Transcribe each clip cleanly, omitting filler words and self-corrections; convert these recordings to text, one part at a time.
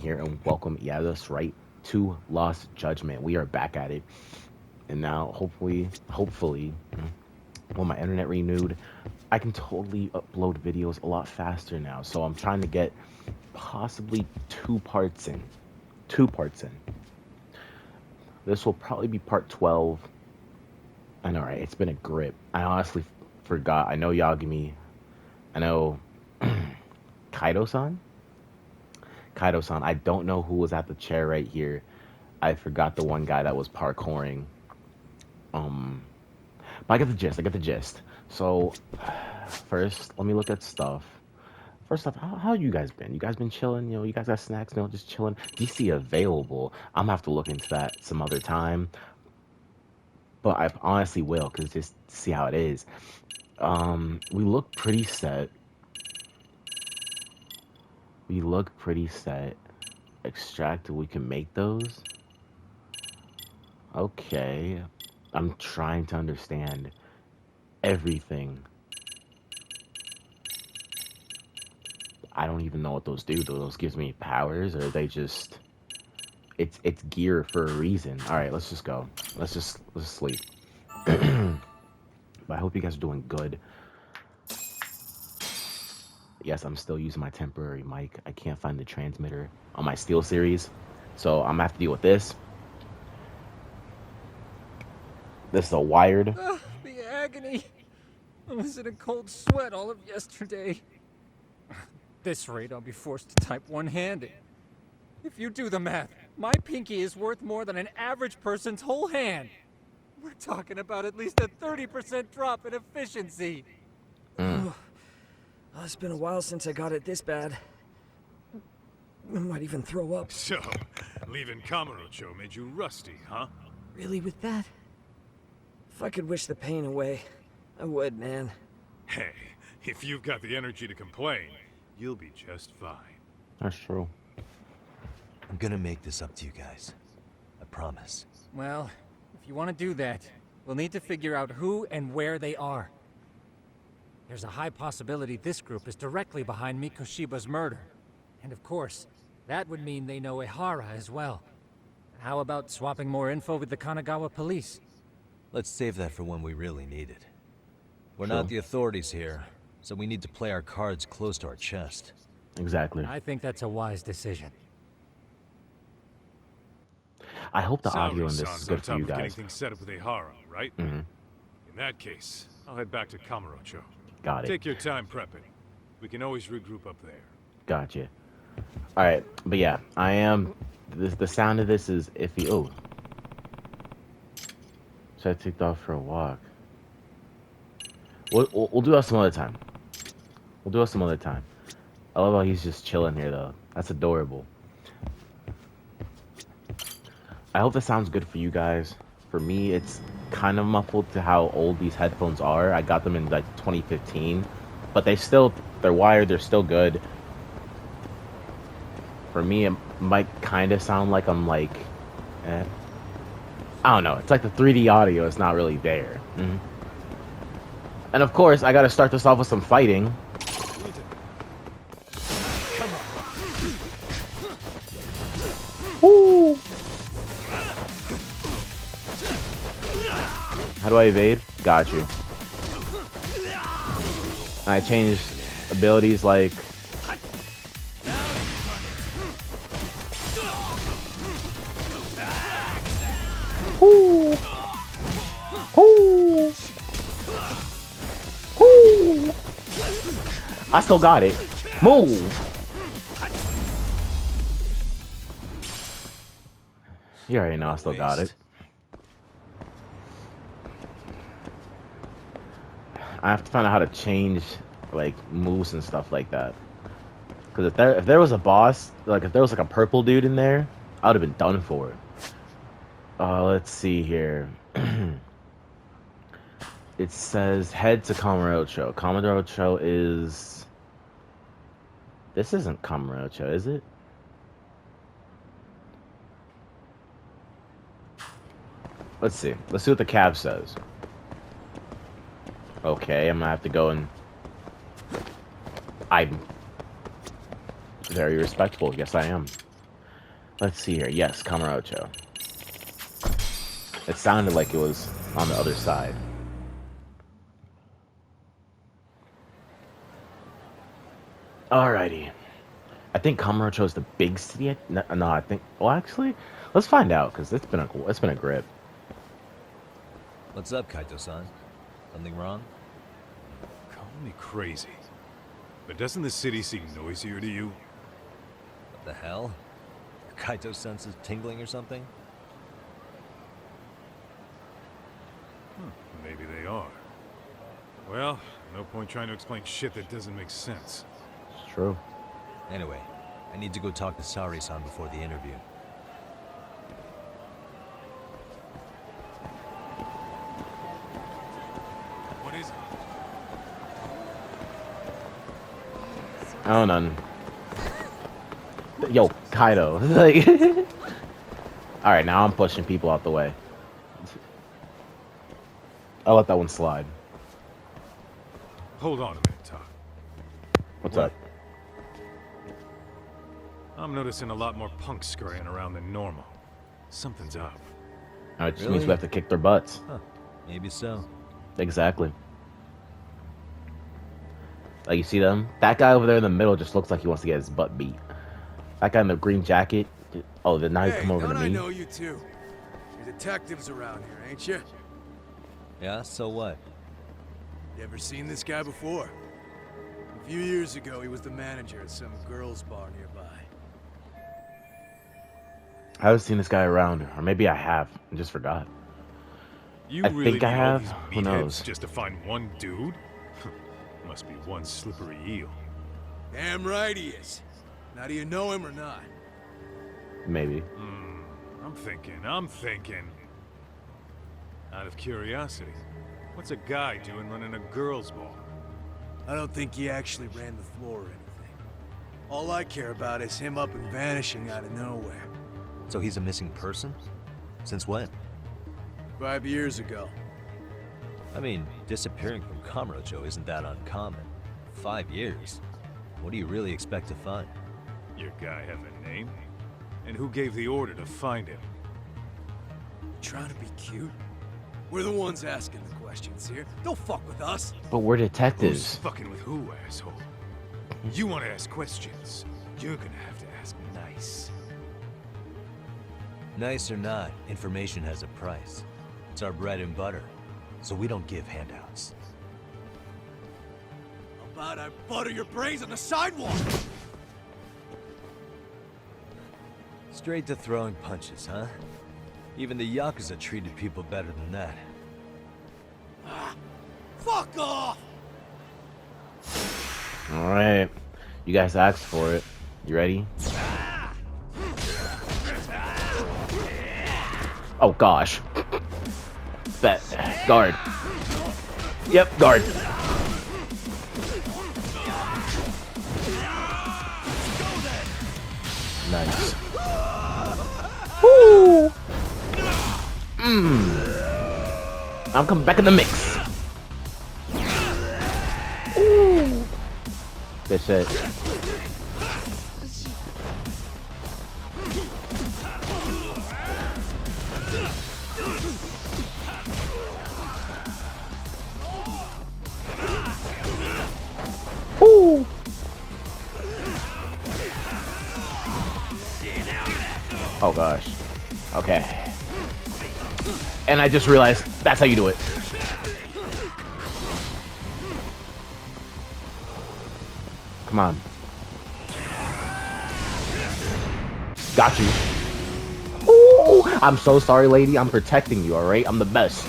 here, and welcome, yeah, that's right, to Lost Judgment. We are back at it, and now hopefully, when my internet renewed, I can totally upload videos a lot faster now. So I'm trying to get possibly two parts in. Two parts in. This will probably be part 12. I know, right? It's been a grip. I honestly forgot. I know Yagami. I know Kaido-san? Kaido-san. I don't know who was at the chair right here. I forgot the one guy that was parkouring. But I get the gist. I get the gist. So, first, let me look at stuff. First off, how you guys been? You guys been chilling? You know, you guys got snacks, just chilling? DC available. I'm gonna have to look into that some other time. But I honestly will, because just see how it is. We look pretty set. We look pretty set. Extracted, we can make those. Okay. I'm trying to understand everything. I don't even know what those do. Those gives me powers, or they just it's gear for a reason. All right, let's just go. Let's sleep. But I hope you guys are doing good. Yes, I'm still using my temporary mic. I can't find the transmitter on my Steel series, so I'm gonna have to deal with this. This is a wired. Ugh, the agony. I was in a cold sweat all of yesterday. At this rate, I'll be forced to type one-handed. If you do the math, my pinky is worth more than an average person's whole hand. We're talking about at least a 30% drop in efficiency. Well, it's been a while since I got it this bad. I might even throw up. So, leaving Kamurocho made you rusty, huh? Really with that? If I could wish the pain away, I would, man. Hey, if you've got the energy to complain, you'll be just fine. That's true. I'm gonna make this up to you guys. I promise. Well, if you want to do that, we'll need to figure out who and where they are. There's a high possibility this group is directly behind Mikoshiba's murder. And of course, that would mean they know Ehara as well. How about swapping more info with the Kanagawa police? Let's save that for when we really need it. We're Sure. not the authorities here, so we need to play our cards close to our chest. Exactly. I think that's a wise decision. I hope the audio in this Saori-san's is on good for top you of getting guys. things set up with Ehara, right? Mm-hmm. In that case, I'll head back to Kamurocho. Got it. Take your time prepping. We can always regroup up there. Gotcha. All right, but yeah, I am. The sound of this is iffy. Oh, so I took off for a walk. We'll do that some other time. We'll do that some other time. I love how he's just chilling here though. That's adorable. I hope this sounds good for you guys. For me, it's kind of muffled to how old these headphones are. I got them in like 2015, but they're wired. They're still good. For me, it might kind of sound like I'm like, I don't know. It's like the 3D audio is not really there. And of course, I got to start this off with some fighting. Woo! How do I evade? Got you. I changed abilities like... Woo! Woo! Woo! I still got it. Move! You already know I still got it. I have to find out how to change, like, moves and stuff like that. Because if there was a boss, like, if there was, like, a purple dude in there, I would have been done for. Let's see here. It says, head to Kamurocho. Kamurocho is... This isn't Kamurocho, is it? Let's see. Let's see what the cab says. Okay, I'm gonna have to go and... I'm very respectful. Yes, I am. Let's see here. Yes, Camarocho. It sounded like it was on the other side. Alrighty. I think Camarocho is the big city. No, I think. Well, actually, let's find out because it's been a grip. What's up, Kaito-san? Something wrong? Call me crazy, but doesn't the city seem noisier to you? What the hell? Are Kaito's senses tingling or something? Maybe they are. Well, no point trying to explain shit that doesn't make sense. It's true. Anyway, I need to go talk to Sari-san before the interview. What is it? Oh, none. Yo, Kaido. Like, all right, now I'm pushing people out the way. I'll let that one slide. Hold on a minute, Todd. What's up? I'm noticing a lot more punks scurrying around than normal. Something's up. It just means Really? we have to kick their butts. Huh. Maybe so. Exactly. Like, you see them? That guy over there in the middle just looks like he wants to get his butt beat. That guy in the green jacket. Oh, then now he's come over to I me. know you too. You're detectives around here, ain't you? Yeah, so what? You ever seen this guy before? A few years ago, he was the manager at some girls' bar nearby. I haven't seen this guy around, or maybe I have and just forgot. You I really think I need all have. these Who meatheads knows? just to find one dude? Must be one slippery eel. Damn right he is. Now, do you know him or not? Maybe. I'm thinking. Out of curiosity, what's a guy doing running a girls' bar? I don't think he actually ran the floor or anything. All I care about is him up and vanishing out of nowhere. So he's a missing person? Since when? 5 years ago. I mean, disappearing from Kamurocho isn't that uncommon. 5 years? What do you really expect to find? Your guy have a name? And who gave the order to find him? Trying to be cute? We're the ones asking the questions here. Don't fuck with us. But we're Who's detectives. fucking with who, asshole? You want to ask questions? You're gonna have to ask nice. Nice or not, information has a price. It's our bread and butter, so we don't give handouts. How about I butter your brains on the sidewalk? Straight to throwing punches, huh? Even the Yakuza treated people better than that. Fuck off! All right. You guys asked for it. You ready? Oh, gosh. Bet. Guard. Yep, guard. Nice. Woo! I'm coming back in the mix. Ooh. Good shit. Ooh. Oh gosh. Okay. And I just realized that's how you do it. Come on. Got you. Ooh, I'm so sorry, lady. I'm protecting you, alright? I'm the best.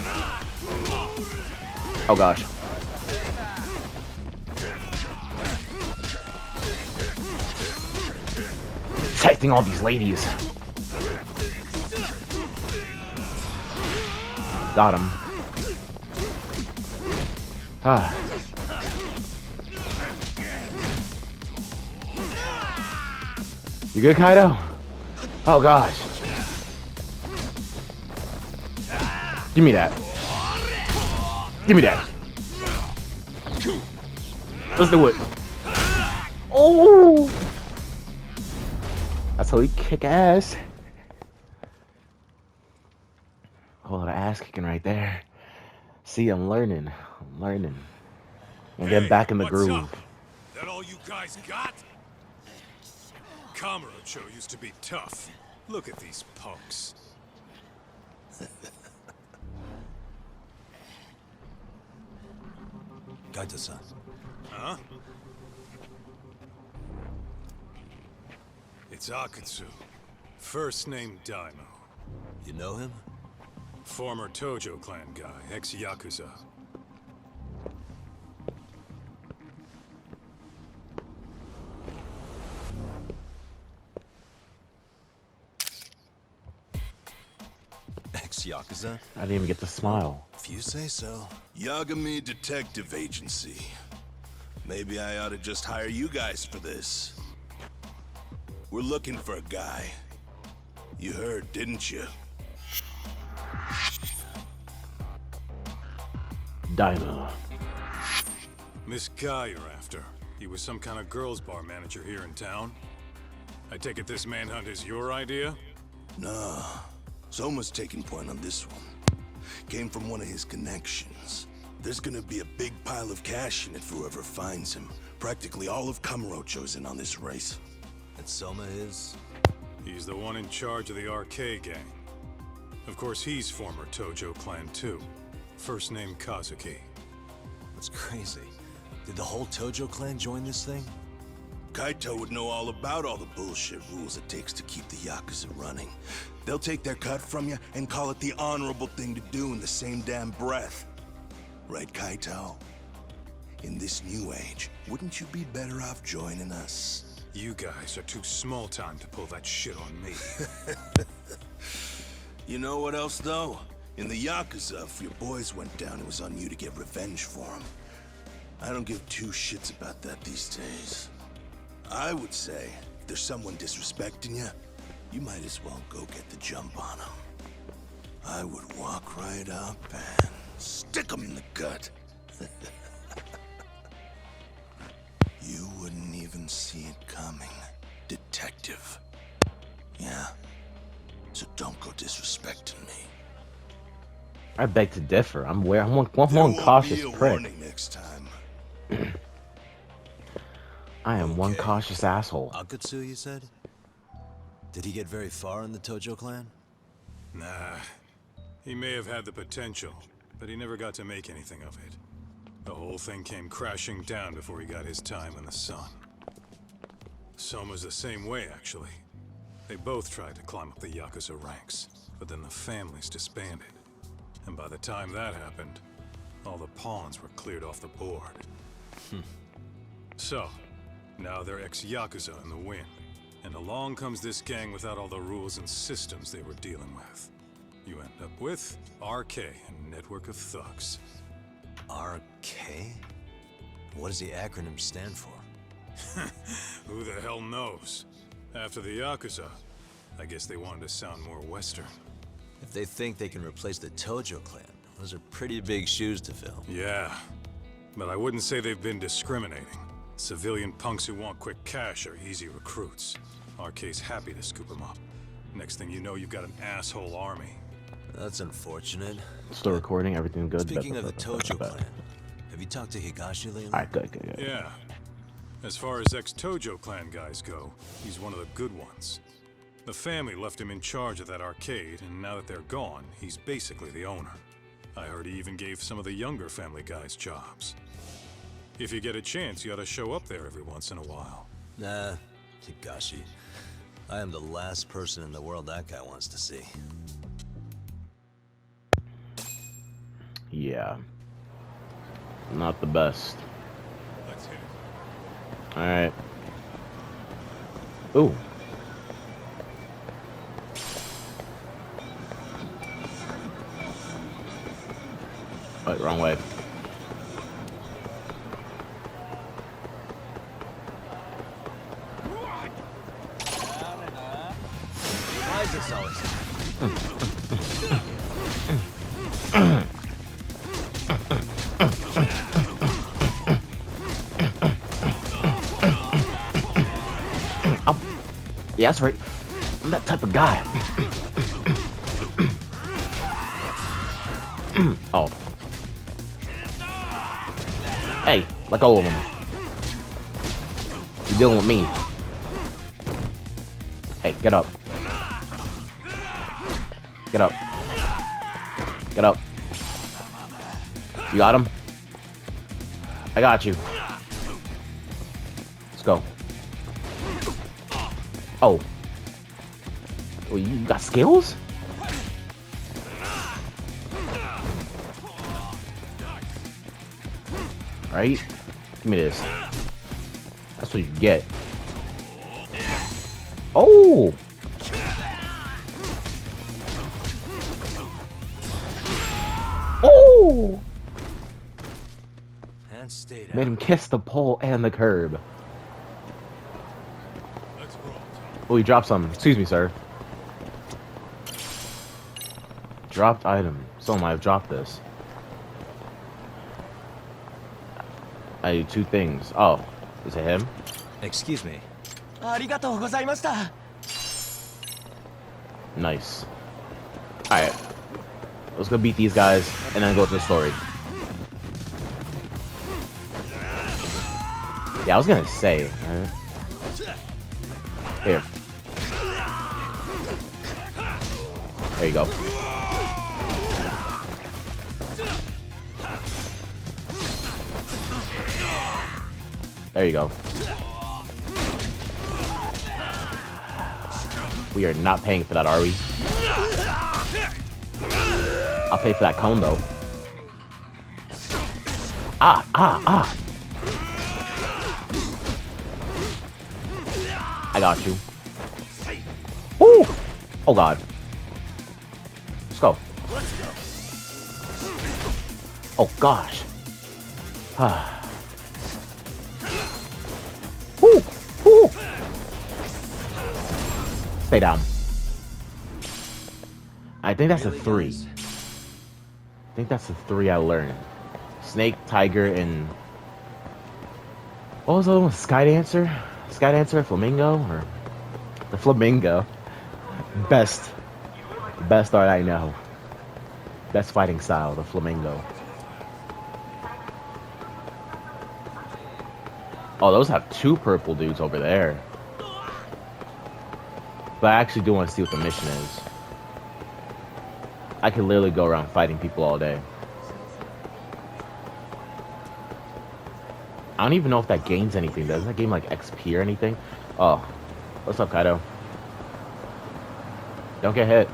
Oh gosh. Protecting all these ladies. Got him. Ah. You good, Kaido? Oh gosh. Give me that. Give me that. Let's do it. Oh. That's how we kick ass. A whole lot of ass kicking right there. See, I'm learning. I'm learning. I'm getting back in the what's groove. up? That all you guys got? Kamurocho used to be tough. Look at these punks. Kaito-san. Huh? It's Akutsu. First name Daimo. You know him? Former Tojo clan guy, ex-Yakuza. Ex-Yakuza? I didn't even get to smile. If you say so. Yagami Detective Agency. Maybe I ought to just hire you guys for this. We're looking for a guy. You heard, didn't you? Daima. This guy you're after, he was some kind of girls' bar manager here in town? I take it this manhunt is your idea? Nah. Soma's taking point on this one. Came from one of his connections. There's gonna be a big pile of cash in it for whoever finds him. Practically all of Kamurocho's in on this race. And Soma is? He's the one in charge of the RK gang. Of course, he's former Tojo clan too. First name Kazuki. That's crazy. Did the whole Tojo clan join this thing? Kaito would know all about all the bullshit rules it takes to keep the Yakuza running. They'll take their cut from you and call it the honorable thing to do in the same damn breath. Right, Kaito? In this new age, wouldn't you be better off joining us? You guys are too small time to pull that shit on me. You know what else, though? In the Yakuza, if your boys went down, it was on you to get revenge for them. I don't give two shits about that these days. I would say, if there's someone disrespecting you, you might as well go get the jump on them. I would walk right up and stick them in the gut. You wouldn't even see it coming, detective. Yeah? So don't go disrespecting me. I beg to differ. I'm one There won't cautious be a prick. warning next time. I am one Okay. cautious asshole. Akutsu, you said? Did he get very far in the Tojo clan? Nah. He may have had the potential, but he never got to make anything of it. The whole thing came crashing down before he got his time in the sun. Soma's the same way, actually. They both tried to climb up the Yakuza ranks, but then the families disbanded. And by the time that happened, all the pawns were cleared off the board. So, now they're ex-Yakuza in the wind. And along comes this gang without all the rules and systems they were dealing with. You end up with RK, a network of thugs. RK? What does the acronym stand for? Who the hell knows? After the Yakuza, I guess they wanted to sound more Western. If they think they can replace the Tojo clan, those are pretty big shoes to fill. Yeah, but I wouldn't say they've been discriminating. Civilian punks who want quick cash are easy recruits. RK's happy to scoop them up. Next thing you know, you've got an asshole army. That's unfortunate. Still recording, everything good. Speaking of the Tojo clan, have you talked to Higashi lately? Alright, good. Yeah. As far as ex-Tojo clan guys go, he's one of the good ones. The family left him in charge of that arcade, and now that they're gone, he's basically the owner. I heard he even gave some of the younger family guys jobs. If you get a chance, you ought to show up there every once in a while. Nah, Higashi. I am the last person in the world that guy wants to see. Yeah. Not the best. Let's hit it. Alright. Ooh. Wait, wrong way. Why is this always... Yeah, that's right. I'm that type of guy. Oh. Hey, let go of him. You're dealing with me. Hey, get up. Get up. Get up. You got him? I got you. Let's go. Oh. Well, you got skills? Right? Give me this. That's what you get. Oh! Oh! And stayed Made him kiss the pole and the curb. Oh, he dropped some. Excuse me, sir. Dropped item. Someone might have dropped this. I need 2 things. Oh, is it him? Excuse me. Nice. Alright. Let's go beat these guys and then go to the story. Yeah, I was gonna say. Here. There you go. There you go. We are not paying for that, are we? I'll pay for that cone, though. Ah, ah, ah. I got you. Woo! Oh, God. Let's go. Oh, gosh. Ah. Woo! Woo! Stay down. I think that's a 3. I think that's the 3 I learned. Snake, tiger, and what was the other one? Sky Dancer? Sky Dancer, Flamingo, or the Flamingo? Best art I know. Best fighting style, the Flamingo. Oh, those have 2 purple dudes over there. But I actually do want to see what the mission is. I could literally go around fighting people all day. I don't even know if that gains anything. Doesn't that game like XP or anything? Oh, what's up, Kaido? Don't get hit.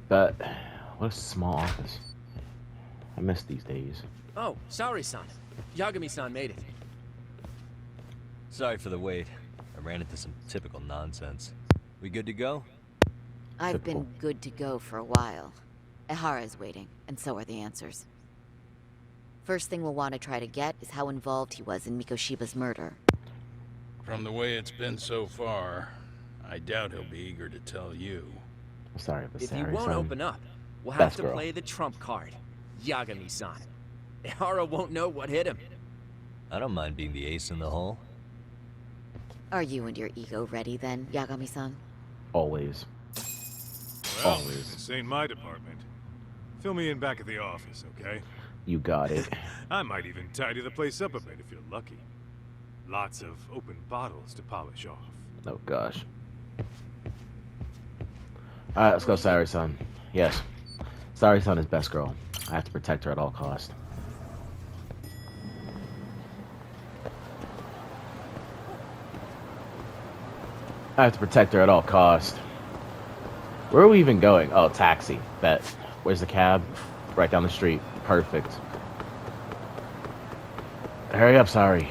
But what a small office. I miss these days. Oh, sorry, son. Yagami-san made it. Sorry for the wait. I ran into some typical nonsense. We good to go? I've Typical. been good to go for a while. Ehara's waiting, and so are the answers. First thing we'll want to try to get is how involved he was in Mikoshiba's murder. From the way it's been so far, I doubt he'll be eager to tell you. Sorry, but If you sorry, won't son. open up, we'll have Best to girl. play the trump card. Yagami-san. Ehara won't know what hit him. I don't mind being the ace in the hole. Are you and your ego ready then, Yagami-san? Always. Well, Always. this ain't my department. Fill me in back at the office, okay? You got it. I might even tidy the place up a bit if you're lucky. Lots of open bottles to polish off. Oh gosh. Alright, let's go, Sari-san. Yes. Sari-san is best girl. I have to protect her at all costs. I have to protect her at all costs. Where are we even going? Oh, taxi. Bet. Where's the cab? Right down the street. Perfect. Hurry up, sorry.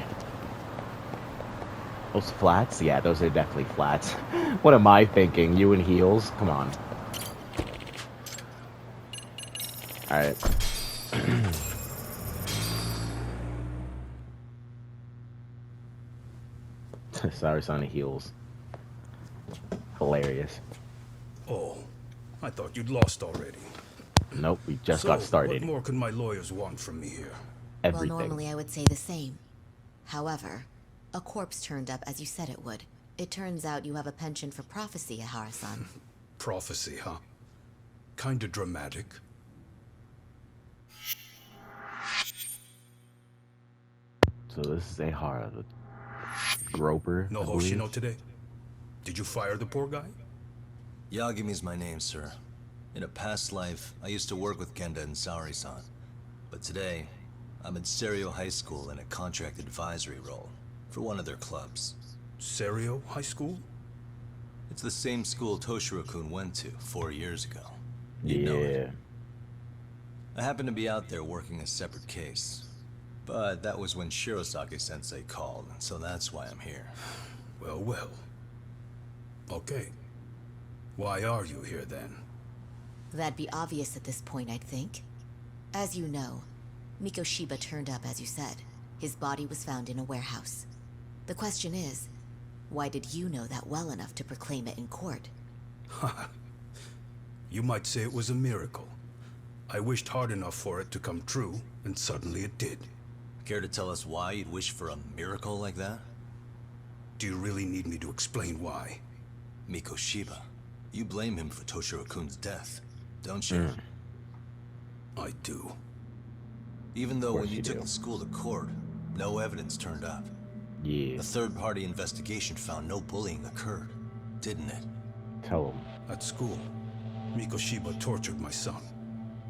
Those flats? Yeah, those are definitely flats. What am I thinking? You in heels? Come on. Alright. Sorry, son of heels. Hilarious. Oh, I thought you'd lost already. Nope, we just So, got started. what more could my lawyers want from me here? everything. Well, normally I would say the same. However, a corpse turned up as you said it would. It turns out you have a penchant for prophecy, Ahara-san. Prophecy, huh? Kinda dramatic. So this is Ahara, the groper. No I believe. Hoshino today? Did you fire the poor guy? Yagami's my name, sir. In a past life, I used to work with Genda and Saori-san. But today, I'm at Serio High School in a contract advisory role for one of their clubs. Serio High School? It's the same school Toshiro-kun went to 4 years ago. Yeah. You know it. I happened to be out there working a separate case. But that was when Shirosake-sensei called, so that's why I'm here. Well, well. Okay. Why are you here then? That'd be obvious at this point, I'd think. As you know, Mikoshiba turned up as you said. His body was found in a warehouse. The question is, why did you know that well enough to proclaim it in court? You might say it was a miracle. I wished hard enough for it to come true, and suddenly it did. Care to tell us why you'd wish for a miracle like that? Do you really need me to explain why? Mikoshiba. You blame him for Toshiro-kun's death, don't you? I do. Even though when you you took do. the school to court, no evidence turned up. Yeah. A third-party investigation found no bullying occurred, didn't it? Tell him. At school, Mikoshiba tortured my son.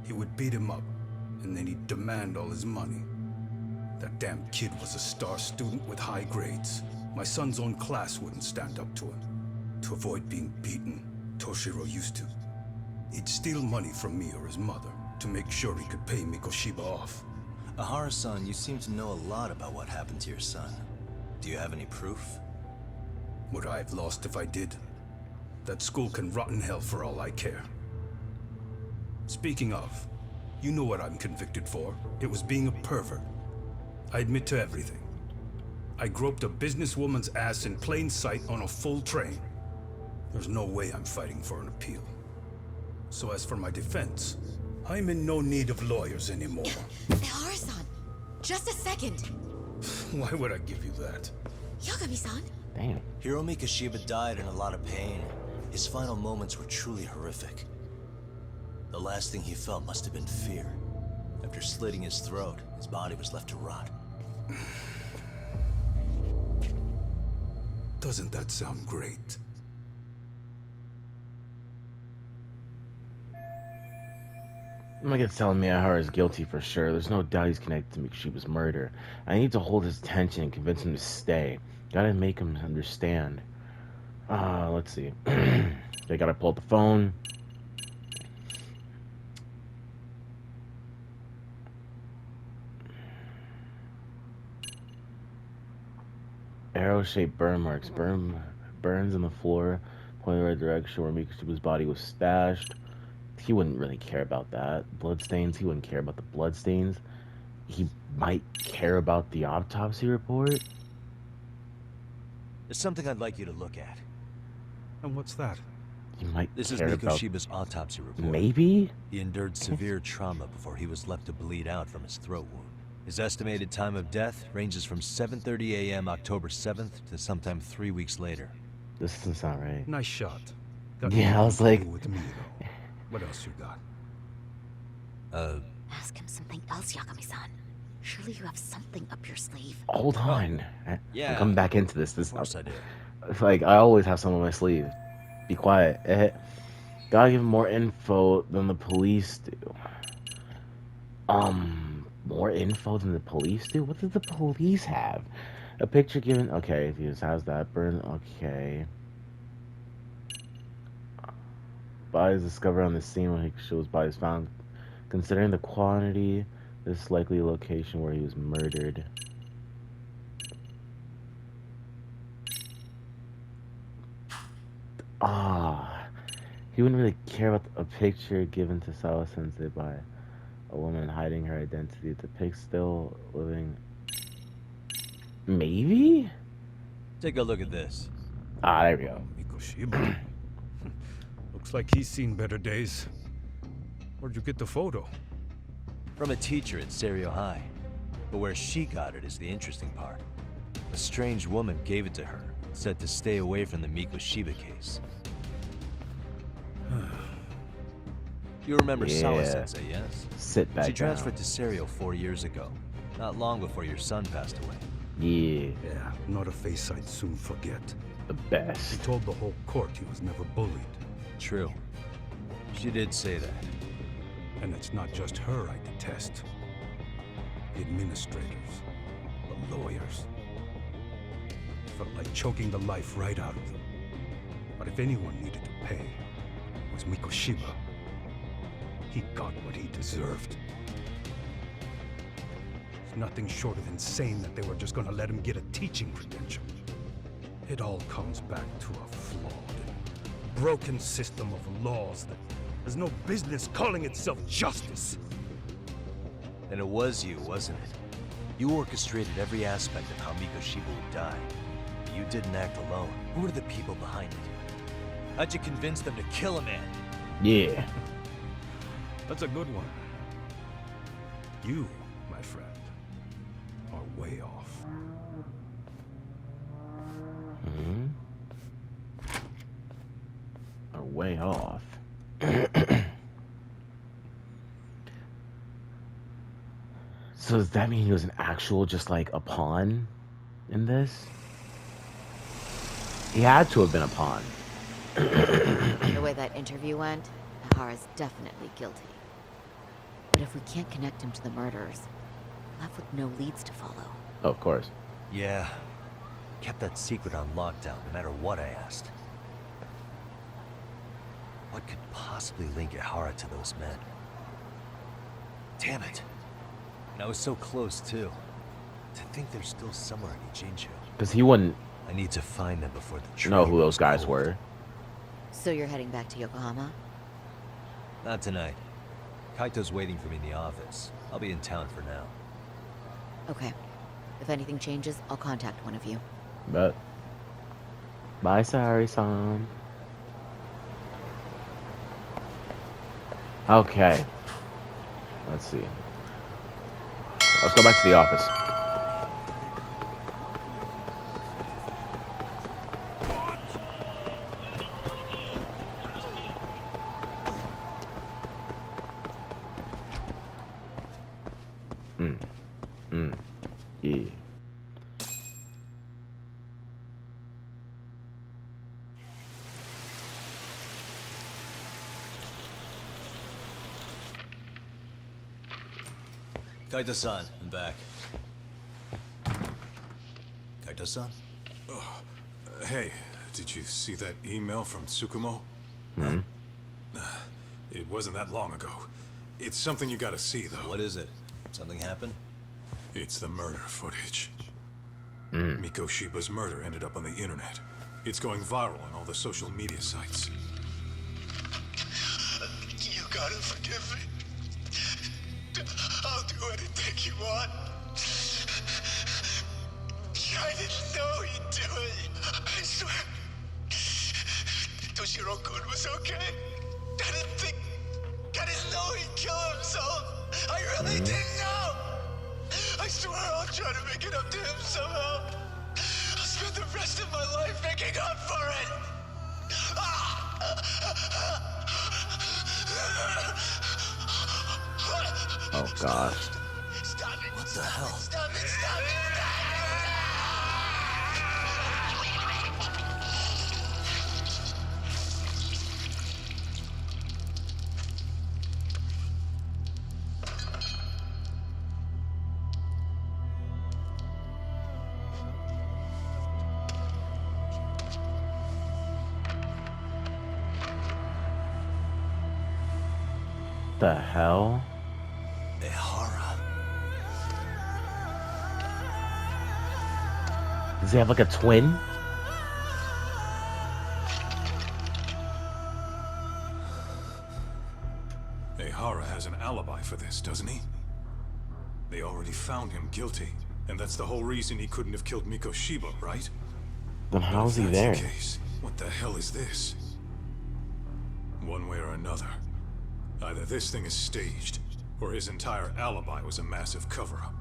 He would beat him up, and then he'd demand all his money. That damn kid was a star student with high grades. My son's own class wouldn't stand up to him. To avoid being beaten, Toshiro used to. He'd steal money from me or his mother to make sure he could pay Mikoshiba off. Ahara-san, you seem to know a lot about what happened to your son. Do you have any proof? Would I have lost if I did? That school can rot in hell for all I care. Speaking of, you know what I'm convicted for. It was being a pervert. I admit to everything. I groped a businesswoman's ass in plain sight on a full train. There's no way I'm fighting for an appeal. So as for my defense, I'm in no need of lawyers anymore. Ahara-san, just a second. Why would I give you that? Yagami-san. Damn. Hiro Mikoshiba died in a lot of pain. His final moments were truly horrific. The last thing he felt must have been fear. After slitting his throat, his body was left to rot. Doesn't that sound great? Megan's telling me Ahara is guilty for sure. There's no doubt he's connected to Mikoshiba's murder. I need to hold his attention and convince him to stay. Gotta make him understand. Let's see. They gotta pull out the phone. Arrow-shaped burn marks. Burns on the floor, pointing the right direction where Mikoshiba's body was stashed. He wouldn't really care about that. Bloodstains, he wouldn't care about the bloodstains. He might care about the autopsy report. There's something I'd like you to look at. And what's that? He might This is care about... Mikoshiba's autopsy report. Maybe? He endured severe trauma before he was left to bleed out from his throat wound. His estimated time of death ranges from 7:30 a.m. October 7th to sometime 3 weeks later. This doesn't sound right. Nice shot. Yeah, I was like... With me, though. What else you got? Ask him something else, Yagami-san. Surely you have something up your sleeve. Hold on. yeah. I'm coming back into this. Of course I do. It's like, I always have something on my sleeve. Be quiet. Gotta give him more info than the police do. More info than the police do? What did the police have? A picture given... Okay, if he just has that burn... Okay. Bodies discovered on the scene when he shows bodies found. Considering the quantity, this is likely a location where he was murdered. He wouldn't really care about a picture given to Sawa Sensei by a woman hiding her identity. It depicts still living. Maybe? Take a look at this. There we go. Mikoshiba. Looks like he's seen better days. Where'd you get the photo? From a teacher at Serio High. But where she got it is the interesting part. A strange woman gave it to her, said to stay away from the Mikoshiba case. You remember Sawa-sensei, yes? Sit back She down. transferred to Serio 4 years ago, not long before your son passed away. Yeah, Yeah, not a face I'd soon forget. the He best. told the whole court he was never bullied. True. She did say that. And it's not just her I detest. The administrators, the lawyers. It felt like choking the life right out of them. But if anyone needed to pay, it was Mikoshiba. He got what he deserved. It's nothing short of insane that they were just gonna let him get a teaching credential. It all comes back to a flawed and broken system of laws that has no business calling itself justice. And it was you, wasn't it? You orchestrated every aspect of how Mikoshiba would die. You didn't act alone. Who were the people behind it? How'd you convince them to kill a man? Yeah. That's a good one. You, my friend, are way off. Are way off. So does that mean he was an actual, just like a pawn in this? He had to have been a pawn. The way that interview went, Ahara's definitely guilty. But if we can't connect him to the murderers, we're left with no leads to follow. Oh, of course. Yeah. Kept that secret on lockdown, no matter what I asked. What could possibly link Ahara to those men? Damn it. And I was so close, too. To think they're still somewhere in Ijincho. Because he wouldn't I need to find them before the know train who those goes guys cold. were. So you're heading back to Yokohama? Not tonight. Kaito's waiting for me in the office. I'll be in town for now. Okay. If anything changes, I'll contact one of you. But bye, Sari-san. Okay. Let's see. Let's go back to the office. Yeah. Kaito-san, I'm back. Kaito-san? Hey, did you see that email from Tsukumo? It wasn't that long ago. It's something you gotta see, though. What is it? Something happened? It's the murder footage. Mikoshiba's murder ended up on the internet. It's going viral on all the social media sites. You gotta forgive me. I'll do anything you want. I didn't know he'd do it. I swear. Toshiro-kun was okay. I didn't know he'd kill himself. I really didn't know. I swear I'll try to make it up to him somehow. I'll spend the rest of my life making up for it. Oh gosh. Stop it. What the hell? Stop it. Stop it. The hell? Ahara. Does he have like a twin? Ahara has an alibi for this, doesn't he? They already found him guilty, and that's the whole reason he couldn't have killed Mikoshiba, right? Then how is he If that's there? the case, what the hell is this? One way or another, either this thing is staged, or his entire alibi was a massive cover-up.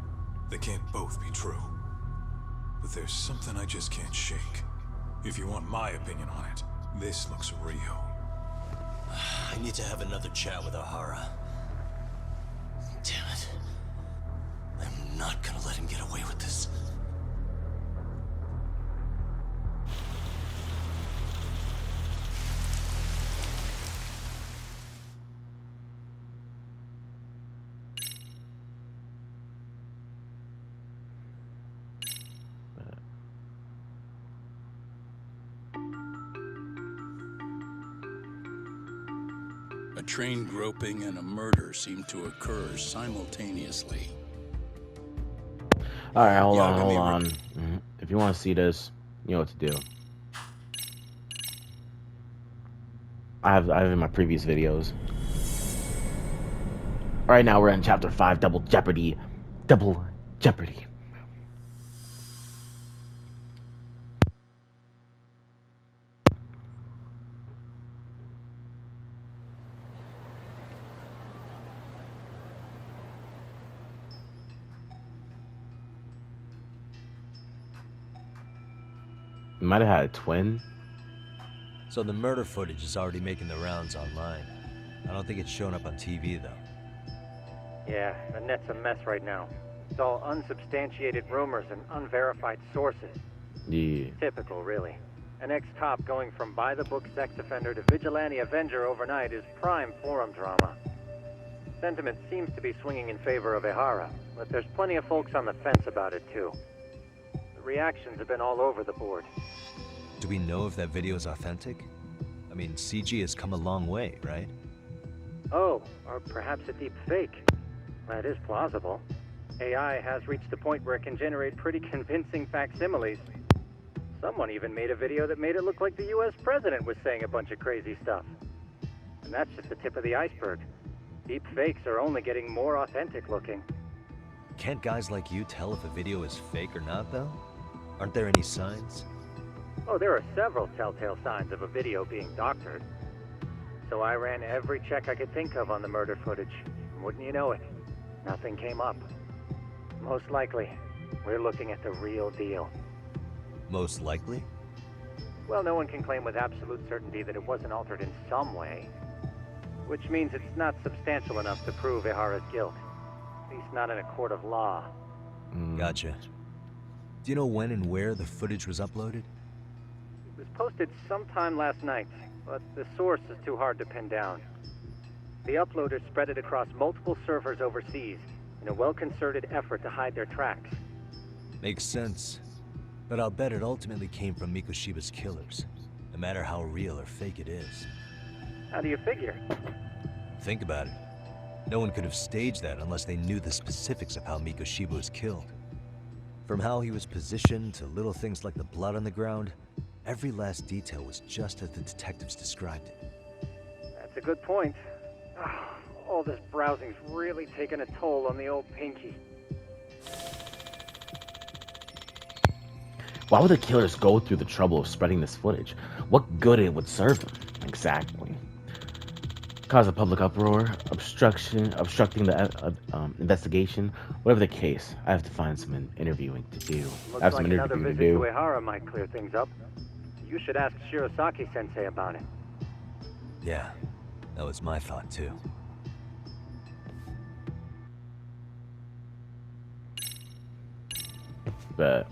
They can't both be true. But there's something I just can't shake. If you want my opinion on it, this looks real. I need to have another chat with O'Hara. Damn it. I'm not gonna let him get away with this. A train groping and a murder seem to occur simultaneously. All right, hold on. If you want to see this, you know what to do. I have in my previous videos. All right, now we're in chapter 5, Double Jeopardy. Double Jeopardy. Might have had a twin. So the murder footage is already making the rounds online. I don't think it's showing up on TV, though. Yeah, the net's a mess right now. It's all unsubstantiated rumors and unverified sources. Yeah. Typical, really. An ex-cop going from by-the-book sex offender to vigilante avenger overnight is prime forum drama. Sentiment seems to be swinging in favor of O'Hara, but there's plenty of folks on the fence about it, too. The reactions have been all over the board. Do we know if that video is authentic? I mean, CG has come a long way, right? Oh, or perhaps a deep fake. That is plausible. AI has reached the point where it can generate pretty convincing facsimiles. Someone even made a video that made it look like the US president was saying a bunch of crazy stuff. And that's just the tip of the iceberg. Deep fakes are only getting more authentic looking. Can't guys like you tell if a video is fake or not, though? Aren't there any signs? Oh, there are several telltale signs of a video being doctored. So I ran every check I could think of on the murder footage. Wouldn't you know it, nothing came up. Most likely, we're looking at the real deal. Most likely? Well, no one can claim with absolute certainty that it wasn't altered in some way. Which means it's not substantial enough to prove O'Hara's guilt. At least not in a court of law. Gotcha. Do you know when and where the footage was uploaded? It was posted sometime last night, but the source is too hard to pin down. The uploaders spread it across multiple servers overseas in a well-concerted effort to hide their tracks. Makes sense. But I'll bet it ultimately came from Mikoshiba's killers, no matter how real or fake it is. How do you figure? Think about it. No one could have staged that unless they knew the specifics of how Mikoshiba was killed. From how he was positioned to little things like the blood on the ground, every last detail was just as the detectives described it. That's a good point. All this browsing's really taken a toll on the old pinky. Why would the killers go through the trouble of spreading this footage? What good it would serve them? Exactly. Cause a public uproar, obstructing the investigation, whatever the case. I have to find some interviewing to do. I have some Looks like another interviewing visit to do. to O'Hara might clear things up. You should ask Shirosaki-sensei about it. Yeah, that was my thought too. But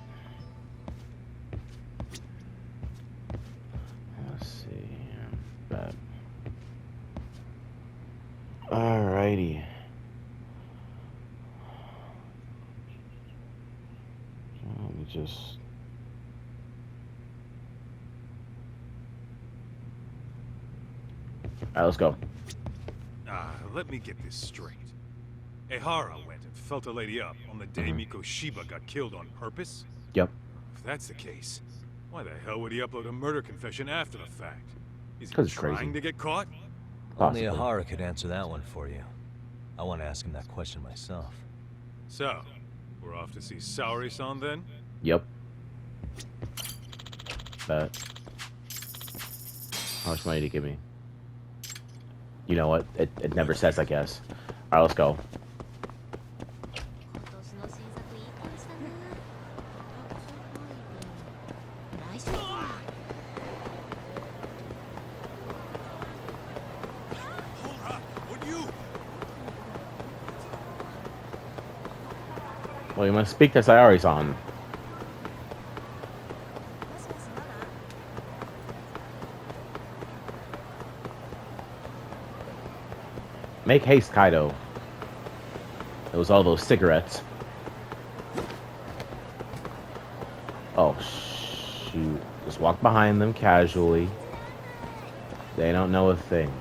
let's see here. But alrighty. Let me just. Alright, let's go. Let me get this straight. O'Hara went and felt a lady up on the day Mikoshiba got killed on purpose? Yep. If that's the case, why the hell would he upload a murder confession after the fact? Is he 'Cause it's trying crazy. to get caught? Only O'Hara could answer that one for you. I want to ask him that question myself. So, we're off to see Saori-san then? Yep. But how much money to give me? You know what? It never says, I guess. Alright, let's go. Oh, you must speak to Sayori-san. Make haste, Kaido. It was all those cigarettes. Oh, shoot. Just walk behind them casually. They don't know a thing.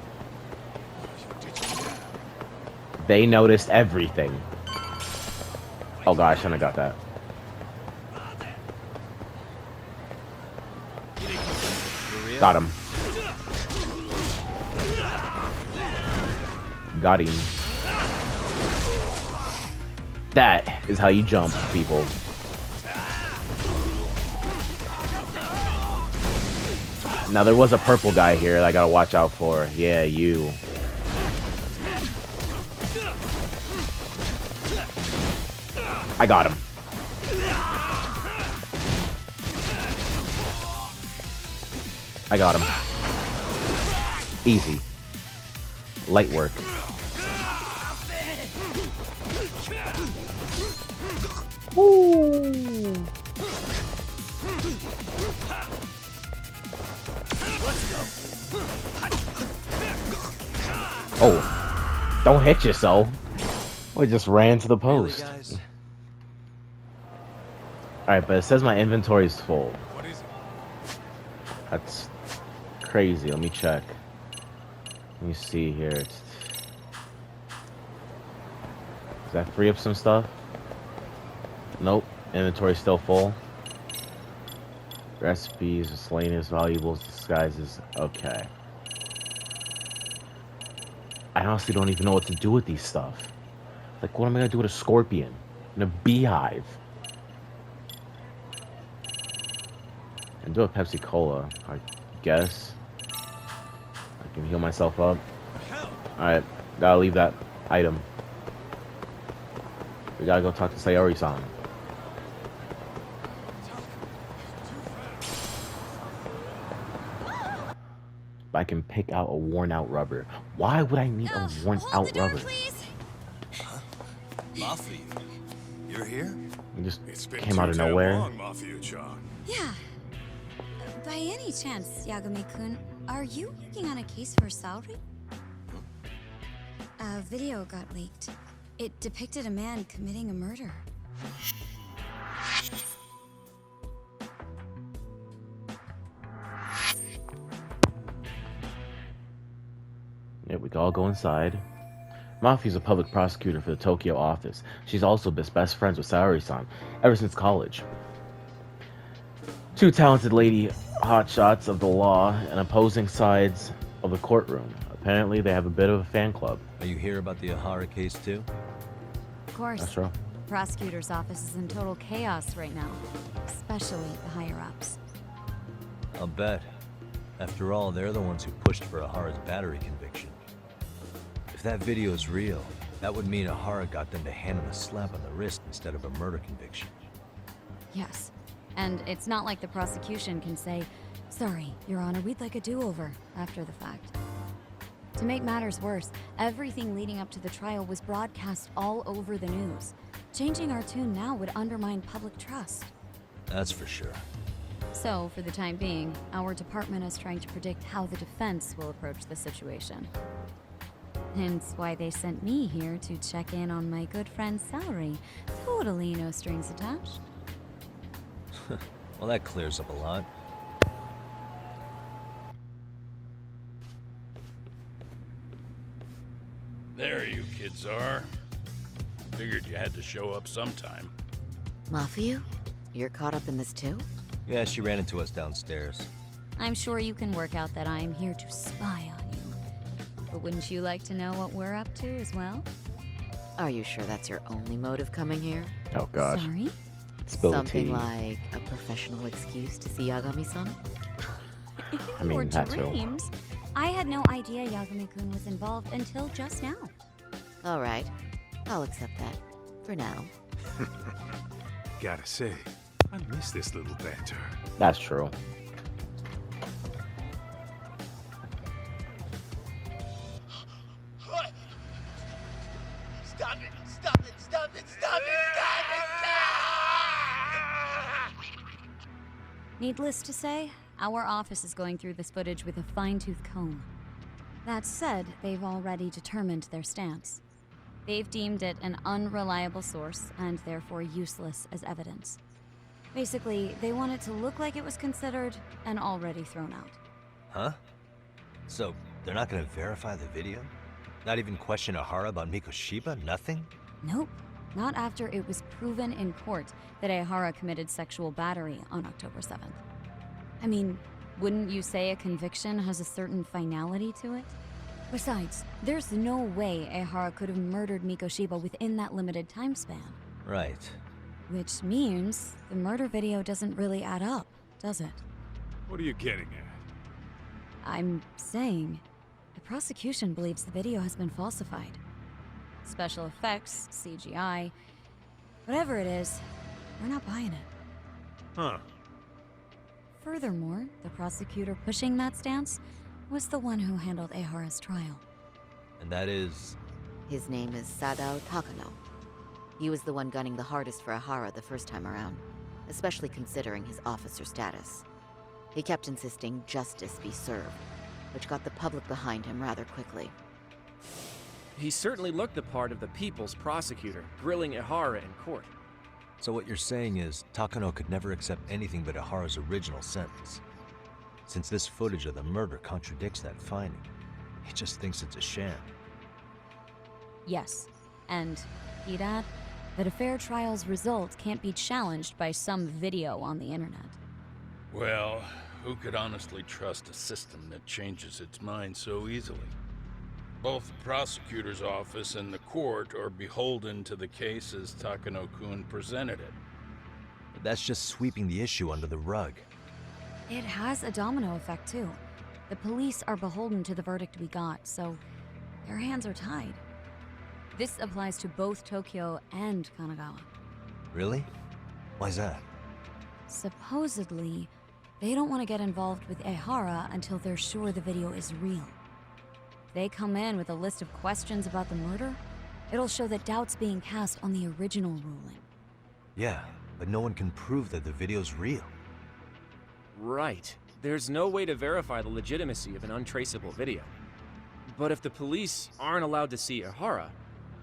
They noticed everything. Oh gosh, I shouldn't have got that. Got him. Got him. That is how you jump, people. Now there was a purple guy here that I gotta watch out for. Yeah, you. I got him. I got him. Easy. Light work. Woo! Oh, don't hit yourself. We just ran to the post. Really, Alright, but it says my inventory is full. That's crazy. Let me check. Let me see here. Does that free up some stuff? Nope. Inventory still full. Recipes, miscellaneous valuables, disguises. Okay. I honestly don't even know what to do with these stuff. Like, what am I gonna do with a scorpion? In a beehive? And do a Pepsi Cola, I guess. I can heal myself up. Alright, gotta leave that item. We gotta go talk to Sayori-san. I can pick out a worn out rubber. Why would I need a worn out rubber? Huh? Mafia, you're here? It just It's been came out of too damn nowhere. long, Mafia-chan. Yeah. By any chance, Yagami-kun, are you working on a case for Saori? A video got leaked. It depicted a man committing a murder. Yeah, we can all go inside. Mafia's a public prosecutor for the Tokyo office. She's also best friends with Sayori-san ever since college. Two talented lady hotshots of the law and opposing sides of the courtroom. Apparently, they have a bit of a fan club. Are you here about the Ahara case too? Of course. That's true. The prosecutor's office is in total chaos right now, especially the higher-ups. I'll bet. After all, they're the ones who pushed for Ahara's battery conviction. If that video is real, that would mean Ahara got them to hand him a slap on the wrist instead of a murder conviction. Yes. And it's not like the prosecution can say, "Sorry, Your Honor, we'd like a do-over," after the fact. To make matters worse, everything leading up to the trial was broadcast all over the news. Changing our tune now would undermine public trust. That's for sure. So, for the time being, our department is trying to predict how the defense will approach the situation. Hence why they sent me here to check in on my good friend's salary. Totally no strings attached. Well, that clears up a lot. There you kids are. Figured you had to show up sometime. Mafia? You're caught up in this too? Yeah, she ran into us downstairs. I'm sure you can work out that I am here to spy on you. But wouldn't you like to know what we're up to as well? Are you sure that's your only motive coming here? Oh gosh. Sorry? Spill the Something tea. like a professional excuse to see Yagami-san? I mean, Your that too. dreams? I had no idea Yagami-kun was involved until just now. Alright, I'll accept that. For now. Gotta say, I miss this little banter. That's true. Stop it! Stop it! Stop it! Stop it! Stop it! Stop Needless to say, our office is going through this footage with a fine-tooth comb. That said, they've already determined their stance. They've deemed it an unreliable source and therefore useless as evidence. Basically, they want it to look like it was considered and already thrown out. Huh? So, they're not gonna verify the video? Not even question Ehara about Mikoshiba? Nothing? Nope. Not after it was proven in court that Ehara committed sexual battery on October 7th. I mean, wouldn't you say a conviction has a certain finality to it? Besides, there's no way Ehara could have murdered Mikoshiba within that limited time span. Right. Which means the murder video doesn't really add up, does it? What are you getting at? I'm saying, the prosecution believes the video has been falsified. Special effects, CGI, whatever it is, we're not buying it. Huh. Furthermore, the prosecutor pushing that stance was the one who handled Ehara's trial. And that is... His name is Sadao Takano. He was the one gunning the hardest for Ehara the first time around, especially considering his officer status. He kept insisting justice be served, which got the public behind him rather quickly. He certainly looked the part of the people's prosecutor, grilling Ehara in court. So what you're saying is, Takano could never accept anything but Ehara's original sentence. Since this footage of the murder contradicts that finding, he just thinks it's a sham. Yes, and he'd add that a fair trial's result can't be challenged by some video on the internet. Well, who could honestly trust a system that changes its mind so easily? Both the prosecutor's office and the court are beholden to the case as Takano-kun presented it. But that's just sweeping the issue under the rug. It has a domino effect, too. The police are beholden to the verdict we got, so their hands are tied. This applies to both Tokyo and Kanagawa. Really? Why's that? Supposedly, they don't want to get involved with Ehara until they're sure the video is real. If they come in with a list of questions about the murder, it'll show that doubt's being cast on the original ruling. Yeah, but no one can prove that the video's real. Right. There's no way to verify the legitimacy of an untraceable video. But if the police aren't allowed to see Ehara,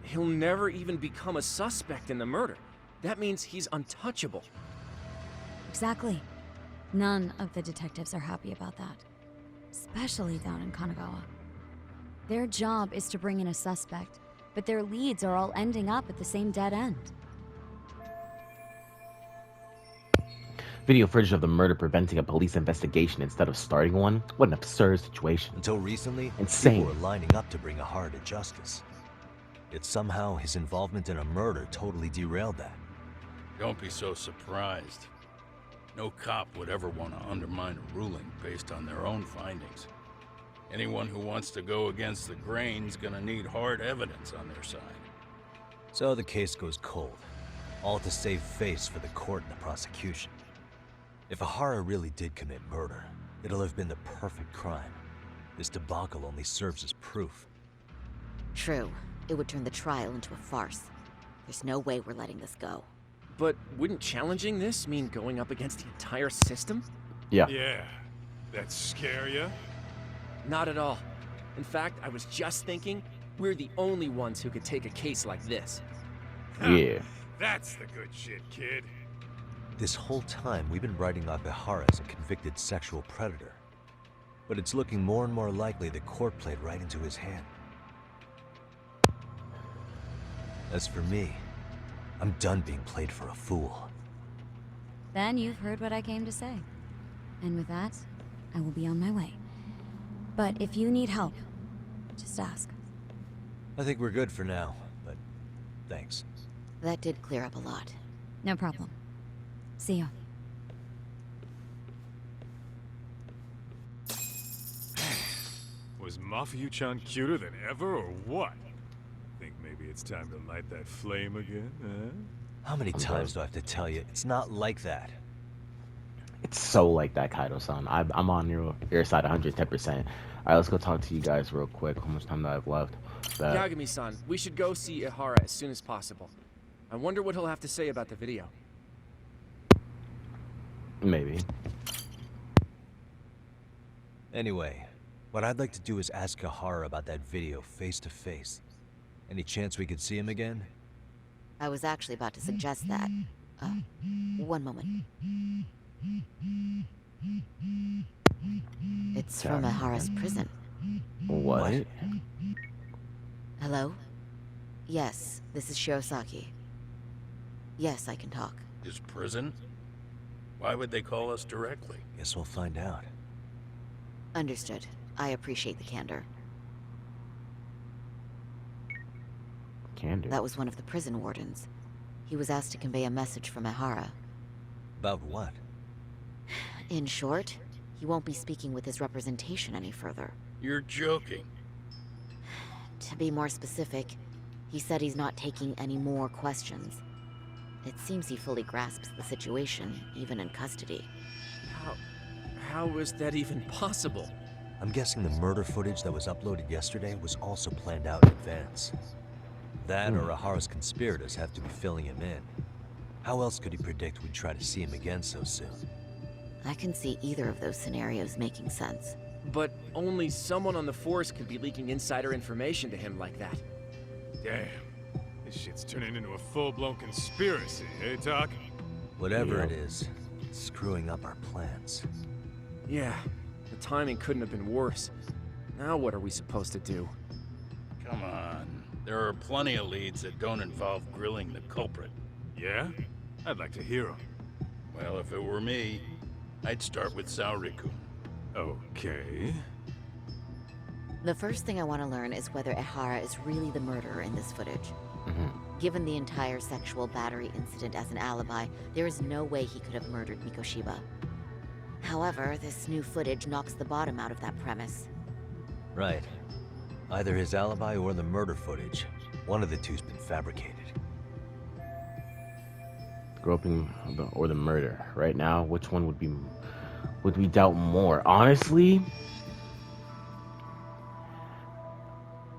he'll never even become a suspect in the murder. That means he's untouchable. Exactly. None of the detectives are happy about that. Especially down in Kanagawa. Their job is to bring in a suspect, but their leads are all ending up at the same dead end. Video footage of the murder preventing a police investigation instead of starting one? What an absurd situation. Until recently, insane. People were lining up to bring Ehara to justice. Yet somehow his involvement in a murder totally derailed that. Don't be so surprised. No cop would ever want to undermine a ruling based on their own findings. Anyone who wants to go against the grain's gonna need hard evidence on their side. So the case goes cold, all to save face for the court and the prosecution. If Ehara really did commit murder, it'll have been the perfect crime. This debacle only serves as proof. True. It would turn the trial into a farce. There's no way we're letting this go. But wouldn't challenging this mean going up against the entire system? Yeah. Yeah. That scare ya? Not at all. In fact, I was just thinking, we're the only ones who could take a case like this. Yeah. That's the good shit, kid. This whole time, we've been writing off Ehara as a convicted sexual predator. But it's looking more and more likely the court played right into his hand. As for me, I'm done being played for a fool. Then you've heard what I came to say. And with that, I will be on my way. But if you need help, just ask. I think we're good for now, but thanks. That did clear up a lot. No problem. See ya. Was Mafuyu-chan cuter than ever, or what? Think maybe it's time to light that flame again, huh? How many times do I have to tell you? It's not like that. It's so like that, Kaido-san. I'm on your side 110%. All right, let's go talk to you guys real quick. How much time do I have left? Yagami-san, we should go see Ehara as soon as possible. I wonder what he'll have to say about the video. Maybe. Anyway, what I'd like to do is ask Ahara about that video face to face. Any chance we could see him again? I was actually about to suggest that. One moment. It's from Ahara's prison. What? Hello? Yes, this is Shirosaki. Yes, I can talk. His prison? Why would they call us directly? Guess we'll find out. Understood. I appreciate the candor. Candor? That was one of the prison wardens. He was asked to convey a message from Ahara. About what? In short, he won't be speaking with his representation any further. You're joking. To be more specific, he said he's not taking any more questions. It seems he fully grasps the situation, even in custody. How is that even possible? I'm guessing the murder footage that was uploaded yesterday was also planned out in advance. That or Ahara's conspirators have to be filling him in. How else could he predict we'd try to see him again so soon? I can see either of those scenarios making sense. But only someone on the force could be leaking insider information to him like that. Damn. This shit's turning into a full-blown conspiracy, eh, Doc? Whatever it is, it's screwing up our plans. Yeah, the timing couldn't have been worse. Now what are we supposed to do? Come on. There are plenty of leads that don't involve grilling the culprit. Yeah? I'd like to hear them. Well, if it were me, I'd start with Saoriku. Okay. The first thing I want to learn is whether Ahara is really the murderer in this footage. Given the entire sexual battery incident as an alibi, there is no way he could have murdered Mikoshiba. However, this new footage knocks the bottom out of that premise. Right. Either his alibi or the murder footage. One of the two's been fabricated. Groping or the murder. Right now, which one would we doubt more? Honestly,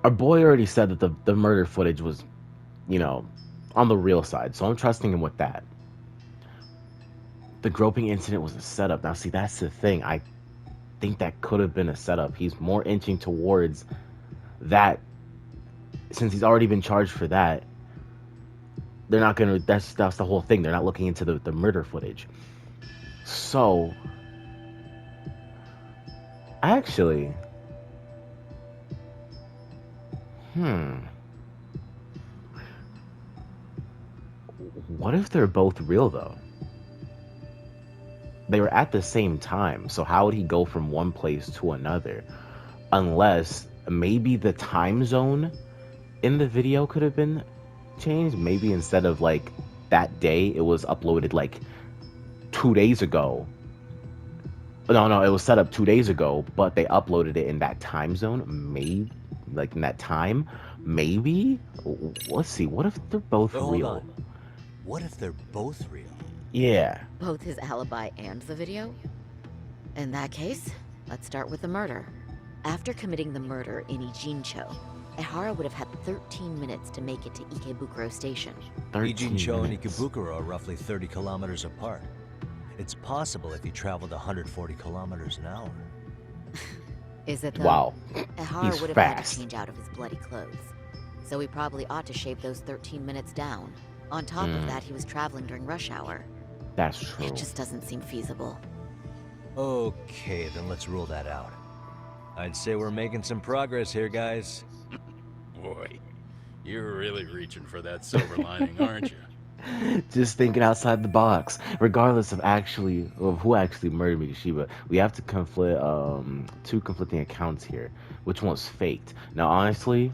our boy already said that the murder footage was, you know, on the real side, so I'm trusting him with that. The groping incident was a setup. Now, see, that's the thing. I think that could have been a setup. He's more inching towards that. Since he's already been charged for that, they're not gonna. That's the whole thing. They're not looking into the murder footage. So, actually, what if they're both real though? They were at the same time, so how would he go from one place to another? Unless maybe the time zone in the video could have been changed. Maybe instead of like that day, it was uploaded like 2 days ago. No, it was set up 2 days ago, but they uploaded it in that time zone. Maybe, like in that time. Maybe. Let's see. What if they're both Hold real? on. What if they're both real? Yeah. Both his alibi and the video? In that case, let's start with the murder. After committing the murder in Ijincho, Ehara would have had 13 minutes to make it to Ikebukuro Station. Ijincho and Ikebukuro are roughly 30 kilometers apart. It's possible if he traveled 140 kilometers an hour. Is it though? Wow. Ehara He's would have had fast. to change out of his bloody clothes. So he probably ought to shave those 13 minutes down. On top of that, he was traveling during rush hour. That's true. It just doesn't seem feasible. Okay, then let's rule that out. I'd say we're making some progress here, guys. Boy, you're really reaching for that silver lining, aren't you? Just thinking outside the box. Regardless of who actually murdered Mikoshiba, we have to conflict two conflicting accounts here. Which one's faked? Now, honestly,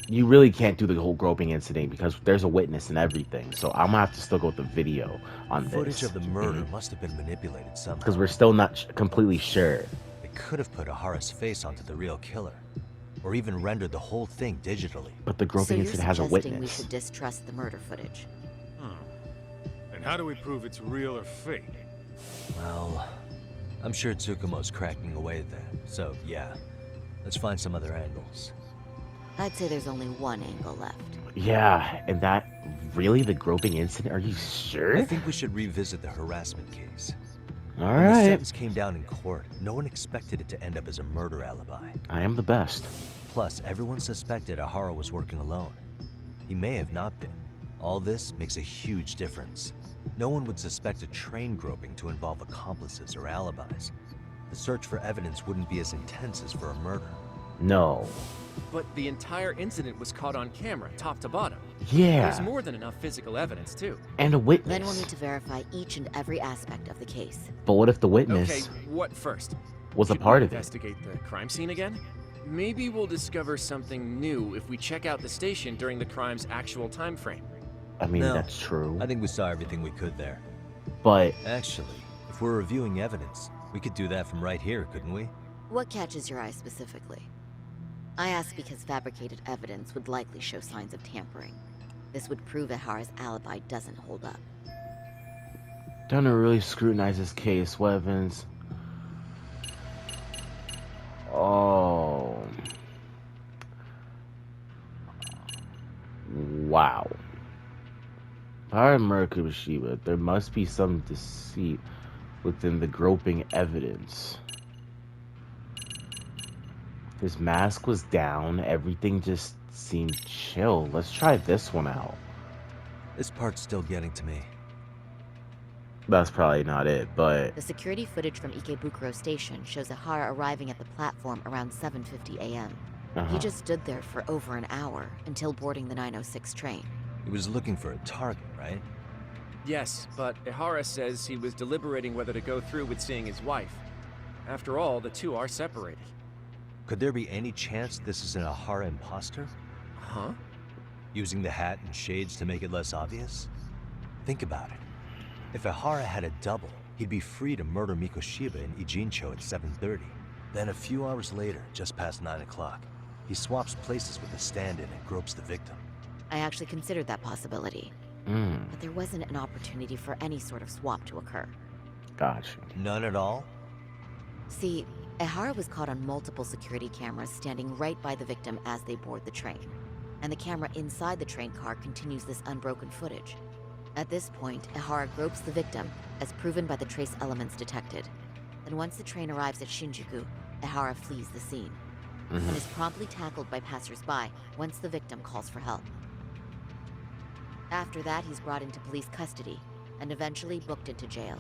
you really can't do the whole groping incident because there's a witness and everything. So I'm gonna have to still go with the video on this. Footage of the murder must have been manipulated somehow. Because we're still not completely sure. They could have put Ahara's face onto the real killer, or even rendered the whole thing digitally. But the groping incident has a suggesting we witness. should distrust the murder footage. And how do we prove it's real or fake? Well, I'm sure Tsukumo's cracking away at that. So yeah, let's find some other angles. I'd say there's only one angle left. Yeah, and that really the groping incident? Are you sure? I think we should revisit the harassment case. All When the right. sentence came down in court, no one expected it to end up as a murder alibi. I am the best. Plus, everyone suspected Ahara was working alone. He may have not been. All this makes a huge difference. No one would suspect a train groping to involve accomplices or alibis. The search for evidence wouldn't be as intense as for a murder. No. But the entire incident was caught on camera, top to bottom. Yeah. There's more than enough physical evidence, too. And a witness. Then we'll need to verify each and every aspect of the case. But what if the witness Okay, what first? was a Should part we of it? investigate the crime scene again? Maybe we'll discover something new if we check out the station during the crime's actual time frame. I mean, No. that's true. I think we saw everything we could there. But Actually, if we're reviewing evidence, we could do that from right here, couldn't we? What catches your eye specifically? I ask because fabricated evidence would likely show signs of tampering. This would prove Ahara's alibi doesn't hold up. time to really scrutinize this case. What evidence? Oh. Wow. Power America Shiba. There must be some deceit within the groping evidence. His mask was down. Everything just seemed chill. Let's try this one out. This part's still getting to me. That's probably not it, but The security footage from Ikebukuro Station shows Ahara arriving at the platform around 7:50 a.m. He just stood there for over an hour until boarding the 906 train. He was looking for a target, right? Yes, but Ihara says he was deliberating whether to go through with seeing his wife. After all, the two are separated. Could there be any chance this is an Ahara imposter? Huh? Using the hat and shades to make it less obvious? Think about it. If Ahara had a double, he'd be free to murder Mikoshiba in Ijincho at 7:30. Then a few hours later, just past 9 o'clock, he swaps places with the stand-in and gropes the victim. I actually considered that possibility, but there wasn't an opportunity for any sort of swap to occur. gotcha. None at all? See, Ehara was caught on multiple security cameras standing right by the victim as they board the train, and the camera inside the train car continues this unbroken footage. At this point, Ehara gropes the victim, as proven by the trace elements detected. Then once the train arrives at Shinjuku, Ehara flees the scene, and is promptly tackled by passers-by once the victim calls for help. After that, he's brought into police custody, and eventually booked into jail.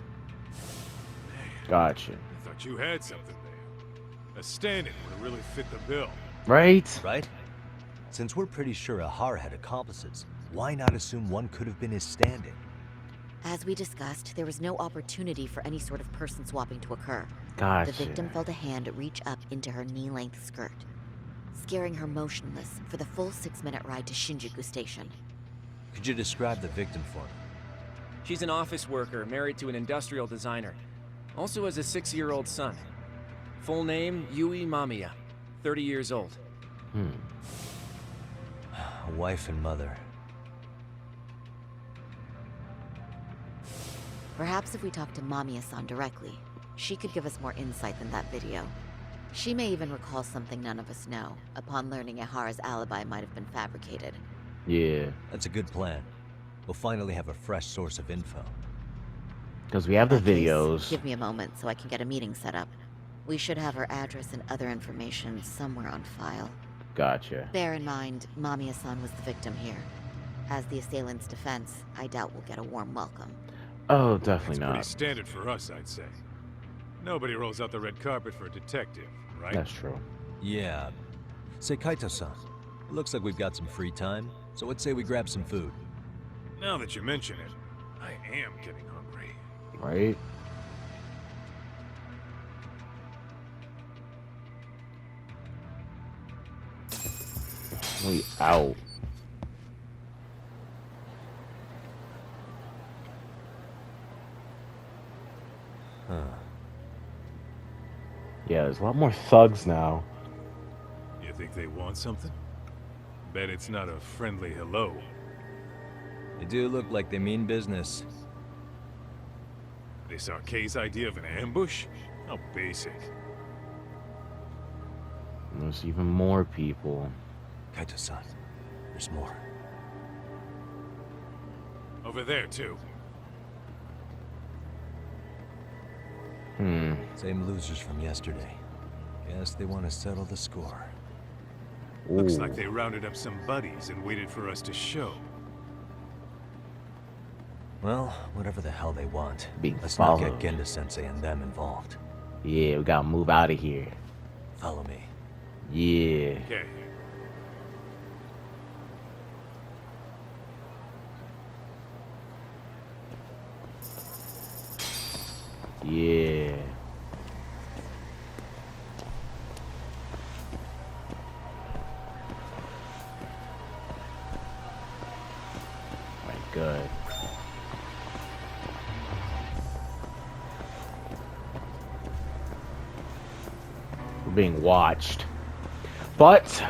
Gotcha. I thought you had something there. A stand-in would have really fit the bill. Right? Right? Since we're pretty sure Ahara had accomplices, why not assume one could have been his stand-in? As we discussed, there was no opportunity for any sort of person swapping to occur. Gotcha. The victim felt a hand reach up into her knee-length skirt, scaring her motionless for the full 6-minute ride to Shinjuku Station. Could you describe the victim for me? She's an office worker married to an industrial designer. Also has a 6-year-old son. Full name, Yui Mamiya. 30 years old. A wife and mother. Perhaps if we talk to Mamiya-san directly, she could give us more insight than that video. She may even recall something none of us know, upon learning Ehara's alibi might have been fabricated. Yeah. That's a good plan. We'll finally have a fresh source of info. Because we have the In that case, videos. Give me a moment so I can get a meeting set up. We should have her address and other information somewhere on file. Gotcha. Bear in mind, Mamiya-san was the victim here. As the assailant's defense, I doubt we'll get a warm welcome. Oh, definitely Pretty not. standard for us, I'd say. Nobody rolls out the red carpet for a detective, right? That's true. Yeah. Say, Kaito-san, it looks like we've got some free time, so let's say we grab some food. Now that you mention it, I am getting hungry. Right? We out. Huh. Yeah, there's a lot more thugs now. You think they want something? Bet it's not a friendly hello. They do look like they mean business. This Arcade's idea of an ambush? How basic. There's even more people. Kaito-san, there's more. Over there, too. Same losers from yesterday. Guess they want to settle the score. Looks like they rounded up some buddies and waited for us to show. Well, whatever the hell they want. Being Let's followed. not get Genda-sensei and them involved. Yeah, we gotta move out of here. Follow me. Yeah. Okay. Yeah. Right, good. We're being watched. But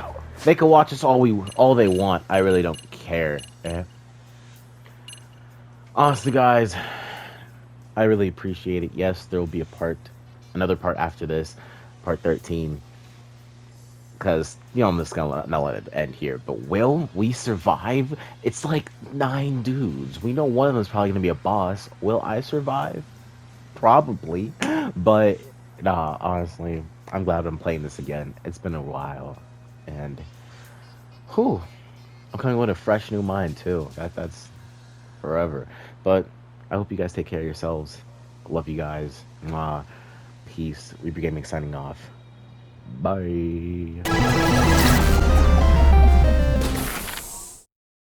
they can watch us all they want. I really don't care. Honestly, guys, I really appreciate it. Yes, there will be another part after this, part 13. Because, I'm just gonna not let it end here. But will we survive? It's like 9 dudes. We know one of them is probably gonna be a boss. Will I survive? Probably. But, nah, honestly, I'm glad I'm playing this again. It's been a while. And, I'm coming with a fresh new mind, too. That's forever. But I hope you guys take care of yourselves. Love you guys. Peace. Reaper Gaming signing off. Bye.